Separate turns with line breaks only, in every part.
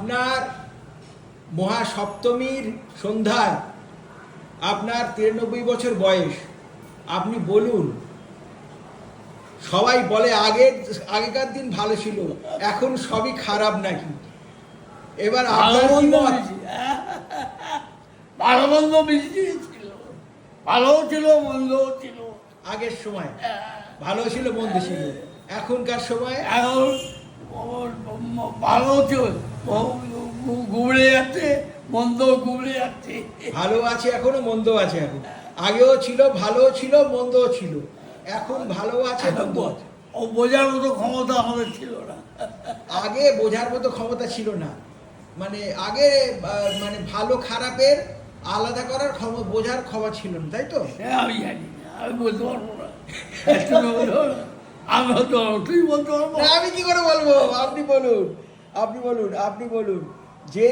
আপনার মহাসপ্তমীর সন্ধ্যায় আপনার 93 বছর বয়স, আপনি বলুন, সবাই বলে আগেকার দিন ভালো ছিল, এখন সবই খারাপ নাকি? এবার আপনার কি মত?
ভালো মন্দ মিশিয়ে ছিল, ভালো ছিল মন্দও ছিল।
আগের সময় ভালো ছিল মন্দ ছিল, এখনকার সময়
এখন ভালো ছিল গুবড়ে যাচ্ছে, মন্দ গুবড়ে যাচ্ছে।
ভালো আছে এখনো, মন্দ আছে এখন। আগেও ছিল, ভালো ছিল, মন্দও ছিল, এখন ভালো আছে, মন্দ আছে।
ও বোঝার মতো ক্ষমতা আমাদের ছিল না।
আগে বোঝার মতো ক্ষমতা ছিল না, মানে আগে মানে ভালো খারাপের আলাদা করার বোঝার ক্ষমতা ছিল না, তাই তো?
আমি জানি না, আমি বলতে পারবো না। আমি হয়তো তুই বলতে পারবো
না, আমি কি করে বলবো? আপনি বলুন, আপনি বলুন, আপনি বলুন যে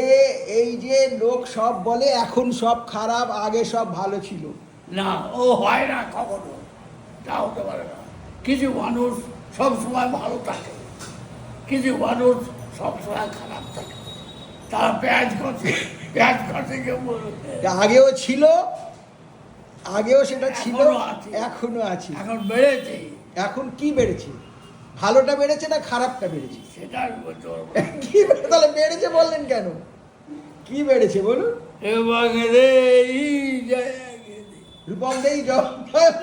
এই যে লোক সব বলে এখন সব খারাপ, আগে সব ভালো ছিল।
না, ও হয় না কখনো, তা হতে পারে না। কিছু মানুষ সবসময় ভালো থাকে, কিছু মানুষ সবসময় খারাপ থাকে। তারা পেঁয়াজ কষে কেউ বলবে।
আগেও ছিল, আগেও সেটা ছিল,
এখনো আছে।
এখনো আছে।
এখন বেড়েছে।
এখন কি বেড়েছে? ভালোটা বেড়েছে না খারাপটা বেড়েছে?
সেটা আমি বলতে পারবো।
কি তাহলে বেড়েছে বললেন কেন? কি বেড়েছে বলুন?
এবং রে
রূপম দেই জয়ম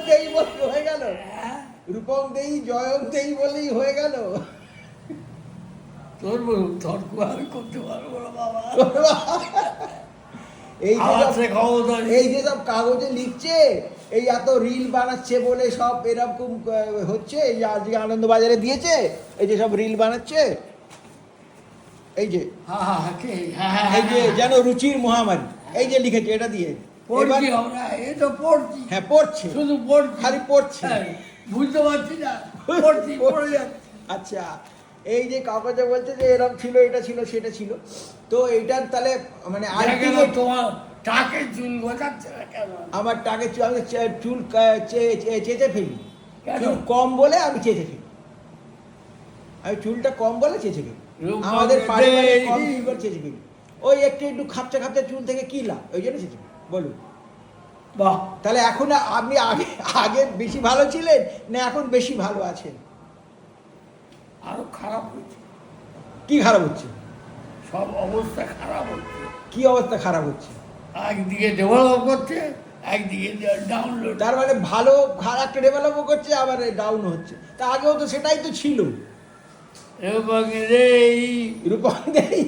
দেই বলে হয়ে গেল, রূপম দেই জয়ম দেই বলেই হয়ে গেল।
তোর বলুন, তর্ক আমি করতে পারবো না বাবা।
এই যে সব কাগজে লিখছে, এই এত রিল বানাচ্ছে বলে সব এরকম হচ্ছে। এই যে আজকে আনন্দবাজারে দিয়েছে, এই যে সব রিল বানাচ্ছে, এই যে এই যে যেন রুচির মহামারী, এই যে লিখেছে এটা দিয়ে। হ্যাঁ, পড়ছে,
শুধু পড়ছি,
খালি পড়ছে,
বুঝতে পারছি না, পড়ছি, পড়ে যাচ্ছে।
আচ্ছা, এই যে কাগজে বলছে যে এরকম ছিল, এটা ছিল, সেটা ছিল, তো এইটার তাহলে মানে
তোমার টাকের চুল গোছাচ্ছে না কেন?
আমার টাকে আমি চুল চেঁচে ফেলি, চুল কম বলে আমি চেঁচে ফেলি, আমি চুলটা কম বলে চেঁচে ফেলি, আমাদের পারিবারিক কম চুল বলে চেঁচে ফেলি। ওই একটু একটু খাপচা খাপচা চুল থেকে কি লাভ, ওই জন্য চেঁচে ফেলি। বলুন,
বাহ,
তাহলে এখন আপনি আগে আগে বেশি ভালো ছিলেন না এখন বেশি ভালো আছেন?
আরো খারাপ হচ্ছে।
কি খারাপ হচ্ছে?
সব অবস্থা খারাপ হচ্ছে।
কি অবস্থা খারাপ হচ্ছে?
একদিকে ডেভেলপ করছে, একদিকে ডাউনলোড।
তার মানে ভালো খারাপটা ডেভেলপও করছে, আবার ডাউন হচ্ছে। তা আগেও তো সেটাই তো ছিল।
এবং রে
রূপম দেই